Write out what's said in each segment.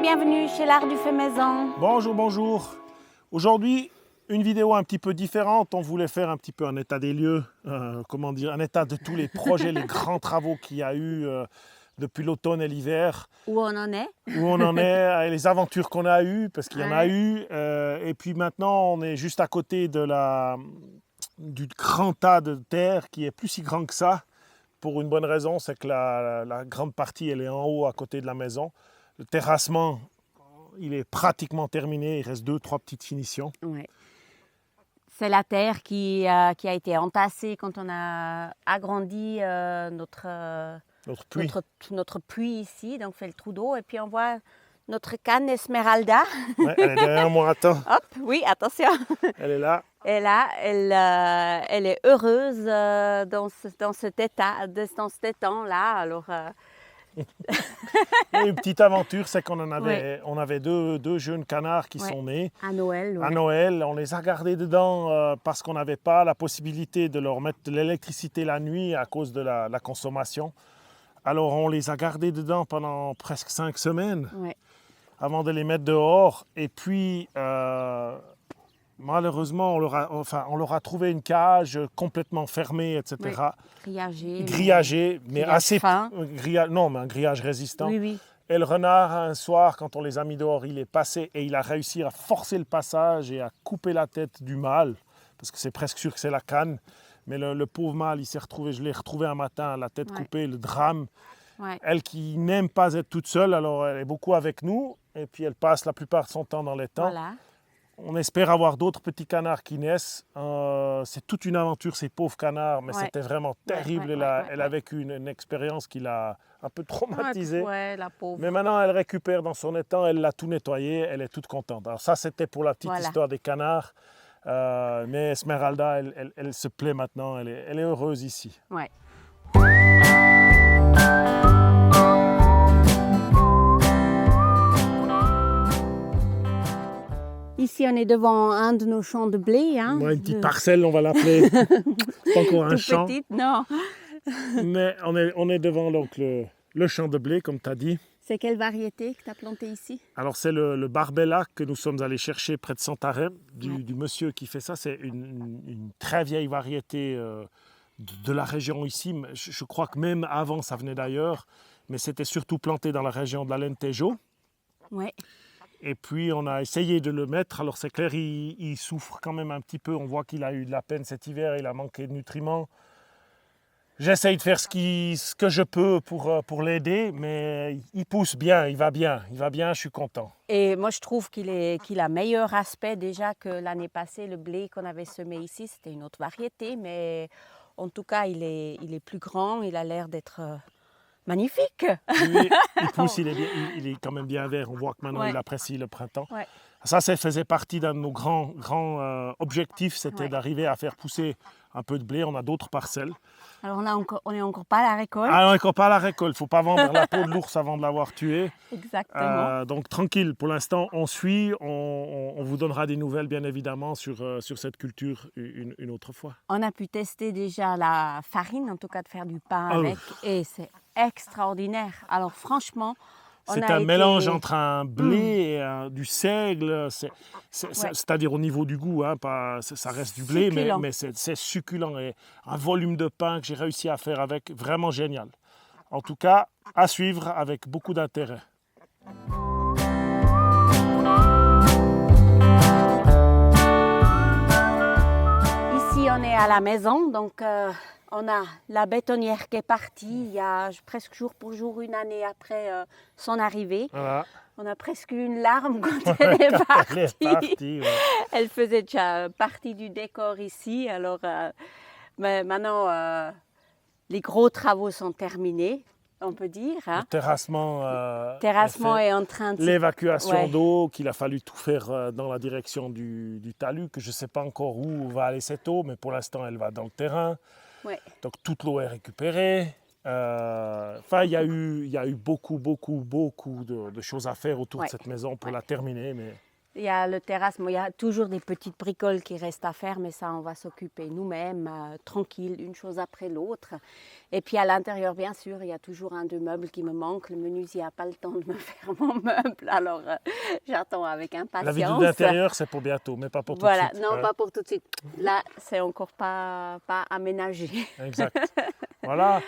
bienvenue chez l'Art du fait maison. Bonjour, bonjour. Aujourd'hui, une vidéo un petit peu différente. On voulait faire un petit peu un état des lieux, un état de tous les projets, les grands travaux qu'il y a eu depuis l'automne et l'hiver. Où on en est? Où on en est, et les aventures qu'on a eues, parce qu'il y en a eu. Et puis maintenant, on est juste à côté du grand tas de terre qui est plus si grand que ça. Pour une bonne raison, c'est que la grande partie, elle est en haut à côté de la maison. Le terrassement, il est pratiquement terminé. Il reste 2-3 petites finitions. Ouais. C'est la terre qui a été entassée quand on a agrandi notre puits ici. Donc, on fait le trou d'eau et puis on voit notre canne Esmeralda. Ouais, elle est derrière moi, attends. Hop, oui, attention. Elle est là. Et là, elle est heureuse dans cet étang-là. Alors, Et une petite aventure, c'est qu'on avait deux jeunes canards qui sont nés. À Noël. À Noël, on les a gardés dedans parce qu'on n'avait pas la possibilité de leur mettre de l'électricité la nuit à cause de la consommation. Alors on les a gardés dedans pendant presque 5 semaines avant de les mettre dehors. Et puis malheureusement, on leur a trouvé une cage complètement fermée, etc. Grillagée, mais assez fin. Non, mais un grillage résistant. Oui. Et le renard, un soir, quand on les a mis dehors, il est passé et il a réussi à forcer le passage et à couper la tête du mâle, parce que c'est presque sûr que c'est la canne. Mais le pauvre mâle, il s'est retrouvé, je l'ai retrouvé un matin, la tête coupée, le drame. Elle qui n'aime pas être toute seule, alors elle est beaucoup avec nous, et puis elle passe la plupart de son temps dans les temps. Voilà. On espère avoir d'autres petits canards qui naissent. C'est toute une aventure, ces pauvres canards, mais c'était vraiment terrible. Elle a vécu une expérience qui l'a un peu traumatisée. La pauvre. Mais maintenant, elle récupère dans son étang, elle l'a tout nettoyé, elle est toute contente. Alors ça, c'était pour la petite histoire des canards. Mais Esmeralda, elle se plaît maintenant, elle est heureuse ici. Ouais. Ici, on est devant un de nos champs de blé. Hein, une petite parcelle, on va l'appeler. C'est pas encore un champ. Petite, non. Mais on est devant donc, le champ de blé, comme tu as dit. C'est quelle variété que tu as plantée ici? Alors, c'est le Barbella que nous sommes allés chercher près de Santarém, du monsieur qui fait ça. C'est une très vieille variété de la région ici. Je crois que même avant, ça venait d'ailleurs. Mais c'était surtout planté dans la région de l'Alentejo. Oui. Et puis, on a essayé de le mettre. Alors, c'est clair, il souffre quand même un petit peu. On voit qu'il a eu de la peine cet hiver. Il a manqué de nutriments. J'essaye de faire ce que je peux pour l'aider, mais il pousse bien, il va bien, je suis content. Et moi, je trouve qu'il a meilleur aspect déjà que l'année passée. Le blé qu'on avait semé ici, c'était une autre variété, mais en tout cas, il est plus grand, il a l'air d'être magnifique. Oui, il pousse, il est quand même bien vert. On voit que maintenant, il apprécie le printemps. Ouais. Ça faisait partie d'un de nos grands objectifs, c'était d'arriver à faire pousser un peu de blé. On a d'autres parcelles. Alors on n'est encore pas à la récolte. Ah, on n'est encore pas à la récolte. Il ne faut pas vendre la peau de l'ours avant de l'avoir tué. Exactement. Donc tranquille, pour l'instant, on suit. On vous donnera des nouvelles, bien évidemment, sur cette culture une autre fois. On a pu tester déjà la farine, en tout cas de faire du pain avec, et c'est extraordinaire. Alors franchement, c'est un mélange entre un blé et du seigle, c'est-à-dire au niveau du goût, hein, ça reste du blé, mais c'est succulent et un volume de pain que j'ai réussi à faire avec, vraiment génial. En tout cas, à suivre avec beaucoup d'intérêt. Ici, on est à la maison, donc on a la bétonnière qui est partie il y a presque jour pour jour, une année après son arrivée. Voilà. On a presque une larme quand elle est partie. Elle faisait déjà partie du décor ici. Alors mais maintenant, les gros travaux sont terminés, on peut dire. Hein. Le terrassement est en train de... L'évacuation d'eau, qu'il a fallu tout faire dans la direction du talus, que je ne sais pas encore où va aller cette eau, mais pour l'instant, elle va dans le terrain. Ouais. Donc toute l'eau est récupérée. Il y a eu beaucoup de choses à faire autour de cette maison pour la terminer. Mais... Il y a le terrasse, il y a toujours des petites bricoles qui restent à faire, mais ça, on va s'occuper nous-mêmes, tranquille, une chose après l'autre. Et puis à l'intérieur, bien sûr, il y a toujours un, deux meubles qui me manquent. Le menuisier n'a pas le temps de me faire mon meuble, alors j'attends avec impatience. La vidéo d'intérieur, c'est pour bientôt, mais pas pour tout de suite. Voilà, non, pas pour tout de suite. Là, c'est encore pas aménagé. Exact. Voilà.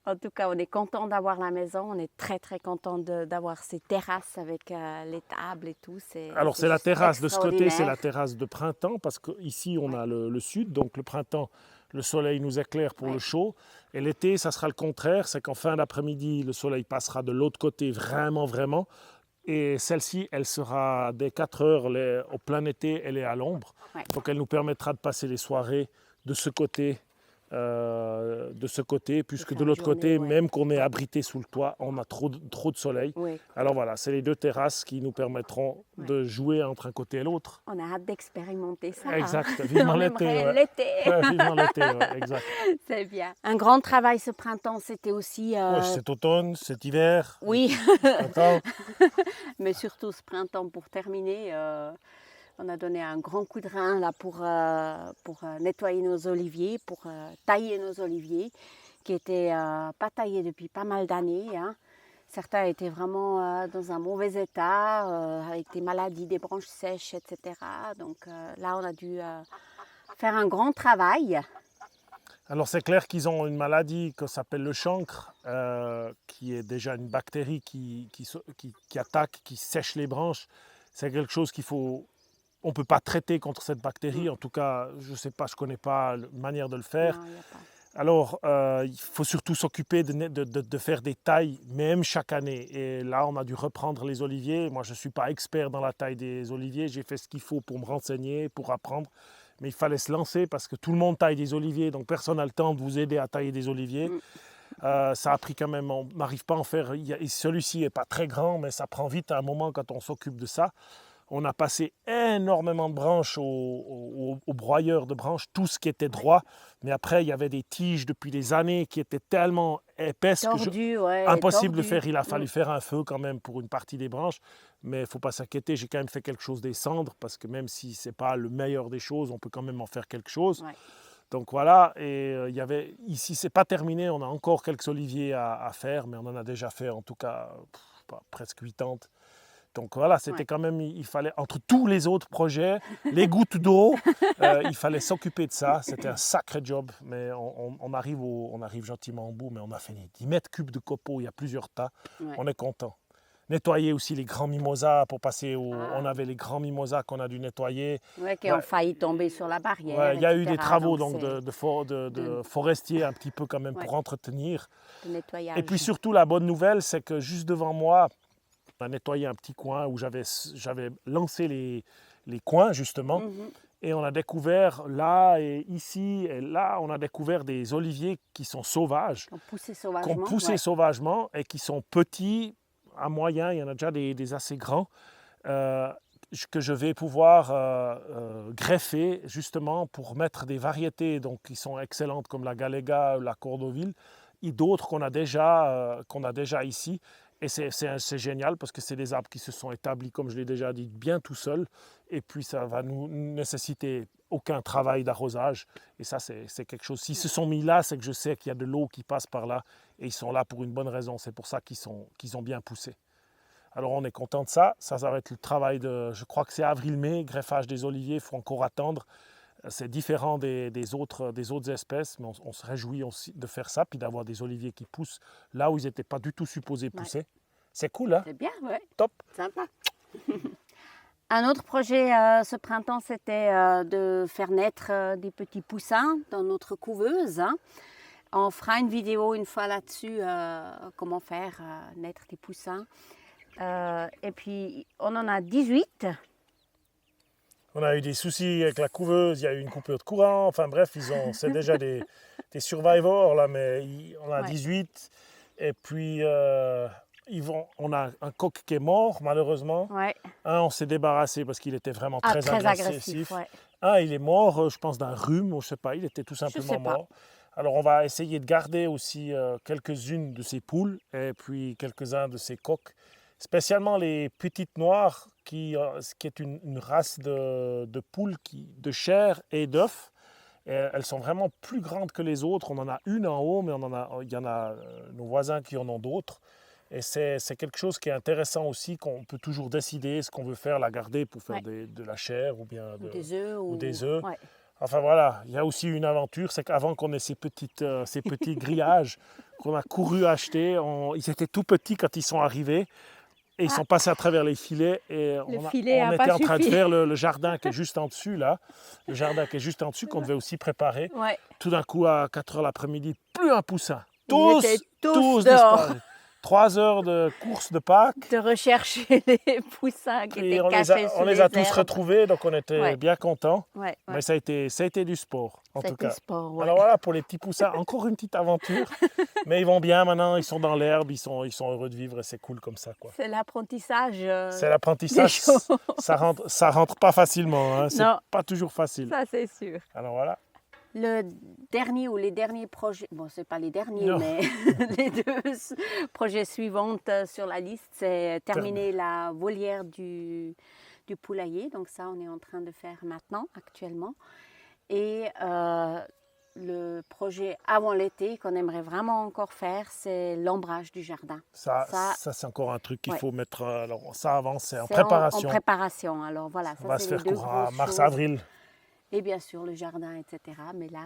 En tout cas, on est content d'avoir la maison. On est très, très content d'avoir ces terrasses avec les tables et tout. Alors, c'est la terrasse de ce côté, c'est extraordinaire. la terrasse de printemps, parce qu'ici, on a le sud. Donc, le printemps, le soleil nous éclaire pour le chaud. Et l'été, ça sera le contraire. C'est qu'en fin d'après-midi, le soleil passera de l'autre côté, vraiment, vraiment. Et celle-ci, elle sera dès 4 heures, au plein été, elle est à l'ombre. Ouais. Donc, elle nous permettra de passer les soirées de ce côté. Puisque faire de l'autre journée, côté, ouais. même qu'on est abrité sous le toit, on a trop de soleil. Oui. Alors voilà, c'est les deux terrasses qui nous permettront de jouer entre un côté et l'autre. On a hâte d'expérimenter ça. Exact, vivement On l'été. aimerait Ouais. l'été. Ouais, vivement l'été, ouais, exact. C'est bien. Un grand travail ce printemps, c'était aussi... Ouais, cet automne, cet hiver, oui, printemps. mais surtout ce printemps pour terminer. On a donné un grand coup de rein là, pour nettoyer nos oliviers, pour tailler nos oliviers, qui n'étaient pas taillés depuis pas mal d'années. Hein. Certains étaient vraiment dans un mauvais état, avec des maladies, des branches sèches, etc. Donc là, on a dû faire un grand travail. Alors c'est clair qu'ils ont une maladie qui s'appelle le chancre, qui est déjà une bactérie qui attaque, qui sèche les branches. C'est quelque chose qu'il faut... On ne peut pas traiter contre cette bactérie, en tout cas, je ne sais pas, je ne connais pas la manière de le faire. Non, il y a pas. Alors, il faut surtout s'occuper de faire des tailles, même chaque année. Et là, on a dû reprendre les oliviers. Moi, je ne suis pas expert dans la taille des oliviers. J'ai fait ce qu'il faut pour me renseigner, pour apprendre. Mais il fallait se lancer parce que tout le monde taille des oliviers, donc personne n'a le temps de vous aider à tailler des oliviers. Ça a pris quand même, on n'arrive pas à en faire. Celui-ci n'est pas très grand, mais ça prend vite un moment quand on s'occupe de ça. On a passé énormément de branches au broyeur de branches, tout ce qui était droit. Mais après, il y avait des tiges depuis des années qui étaient tellement épaisses impossible de faire. Il a fallu faire un feu quand même pour une partie des branches. Mais il ne faut pas s'inquiéter, j'ai quand même fait quelque chose des cendres parce que même si ce n'est pas le meilleur des choses, on peut quand même en faire quelque chose. Ouais. Donc voilà, et ici, ce n'est pas terminé. On a encore quelques oliviers à faire, mais on en a déjà fait en tout cas presque 80. Donc voilà, c'était quand même, il fallait, entre tous les autres projets, les gouttes d'eau, il fallait s'occuper de ça. C'était un sacré job, mais on arrive gentiment au bout, mais on a fait 10 mètres cubes de copeaux, il y a plusieurs tas. Ouais. On est content. Nettoyer aussi les grands mimosas pour passer au... On avait les grands mimosas qu'on a dû nettoyer. Oui, qui ont failli tomber sur la barrière. Ouais, il y a eu des travaux donc de forestiers un petit peu quand même pour entretenir. Et puis surtout, la bonne nouvelle, c'est que juste devant moi, on a nettoyé un petit coin où j'avais lancé les coins justement. Et on a découvert là et ici et là, on a découvert des oliviers qui sont sauvages. Qui ont poussé sauvagement et qui sont petits, à moyen, il y en a déjà des assez grands, que je vais pouvoir greffer justement pour mettre des variétés donc, qui sont excellentes comme la Galega, la Cordoville et d'autres qu'on a déjà ici. Et c'est génial parce que c'est des arbres qui se sont établis, comme je l'ai déjà dit, bien tout seuls. Et puis ça va nous nécessiter aucun travail d'arrosage. Et ça, c'est quelque chose. S'ils se sont mis là, c'est que je sais qu'il y a de l'eau qui passe par là. Et ils sont là pour une bonne raison. C'est pour ça qu'ils ont bien poussé. Alors on est content de ça. Ça va être le travail de, je crois que c'est avril-mai, greffage des oliviers. Il faut encore attendre. C'est différent des autres espèces, mais on se réjouit aussi de faire ça, puis d'avoir des oliviers qui poussent là où ils n'étaient pas du tout supposés pousser. C'est cool, hein? C'est bien, oui. Top. Sympa. Un autre projet ce printemps, c'était de faire naître des petits poussins dans notre couveuse. Hein. On fera une vidéo une fois là-dessus, comment faire naître des poussins. Et puis, on en a 18. On a eu des soucis avec la couveuse, il y a eu une coupure de courant, enfin bref, c'est déjà des survivors là, mais on a 18. Et puis on a un coq qui est mort malheureusement. Ouais. Un, on s'est débarrassé parce qu'il était vraiment très agressif. Ouais. Un, il est mort, je pense d'un rhume, ou je sais pas, il était tout simplement mort. Alors on va essayer de garder aussi quelques-unes de ces poules et puis quelques-uns de ces coqs spécialement les petites noires, qui est une race de poules de chair et d'œufs. Elles sont vraiment plus grandes que les autres. On en a une en haut, mais il y en a nos voisins qui en ont d'autres. Et c'est quelque chose qui est intéressant aussi, qu'on peut toujours décider est-ce qu'on veut faire, la garder pour faire de la chair ou bien des œufs. ou des œufs. Ouais. Enfin voilà, il y a aussi une aventure, c'est qu'avant qu'on ait ces petits grillages qu'on a couru acheter, ils étaient tout petits quand ils sont arrivés. Et ils sont passés à travers les filets et on était en train de faire le jardin qui est juste en dessus, là. Le jardin qui est juste en dessus, qu'on devait aussi préparer. Ouais. Tout d'un coup, à 4 h l'après-midi, plus un poussin. Tous dehors. 3 heures de course de Pâques. De rechercher les poussins qui étaient cachés sous on les a tous herbes. retrouvés, donc on était bien contents. Ouais. Mais ça a été du sport, en tout cas. Sport, ouais. Alors voilà, pour les petits poussins, encore une petite aventure. Mais ils vont bien maintenant, ils sont dans l'herbe, ils sont heureux de vivre et c'est cool comme ça, quoi. C'est l'apprentissage. C'est l'apprentissage. Ça rentre pas facilement, hein. C'est pas toujours facile. Ça, c'est sûr. Alors voilà. Le dernier ou les derniers projets, bon, c'est pas les derniers, mais les 2 projets suivants sur la liste, c'est terminer la volière du poulailler. Donc ça, on est en train de faire maintenant, actuellement. Et le projet avant l'été qu'on aimerait vraiment encore faire, c'est l'ombrage du jardin. Ça c'est encore un truc qu'il faut mettre. Alors ça avance, c'est en préparation. En préparation. Alors voilà, ça va se faire courant mars-avril. Et bien sûr, le jardin, etc. Mais là,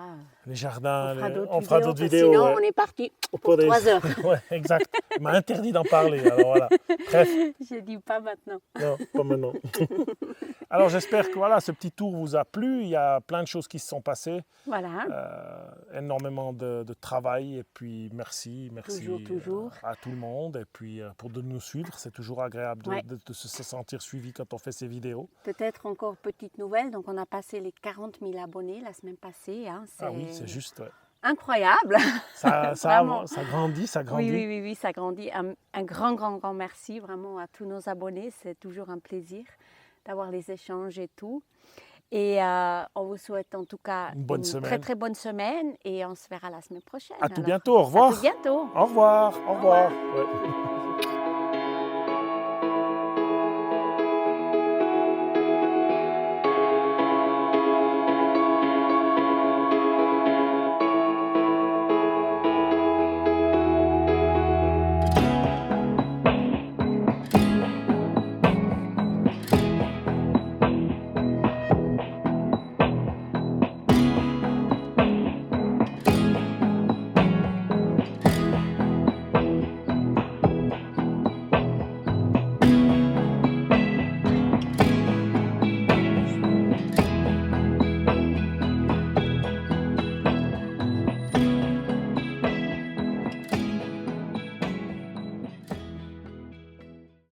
les jardins, on fera d'autres vidéos. Sinon, on est parti pour 3 heures. Oui, exact. Il m'a interdit d'en parler. Alors voilà. Bref. Je ne dis pas maintenant. Non, pas maintenant. Alors j'espère que voilà, ce petit tour vous a plu. Il y a plein de choses qui se sont passées. Voilà. Énormément de travail. Et puis merci toujours. À tout le monde. Et puis pour de nous suivre, c'est toujours agréable de se sentir suivi quand on fait ces vidéos. Peut-être encore petite nouvelle. Donc on a passé les 40 000 abonnés la semaine passée. Hein. Ah oui, c'est juste. Ouais. Incroyable. Ça grandit, ça grandit. Oui, ça grandit. Un grand merci vraiment à tous nos abonnés. C'est toujours un plaisir d'avoir les échanges et tout. Et on vous souhaite en tout cas une très bonne semaine et on se verra la semaine prochaine. À tout bientôt, au revoir. À tout bientôt. Au revoir. Ouais.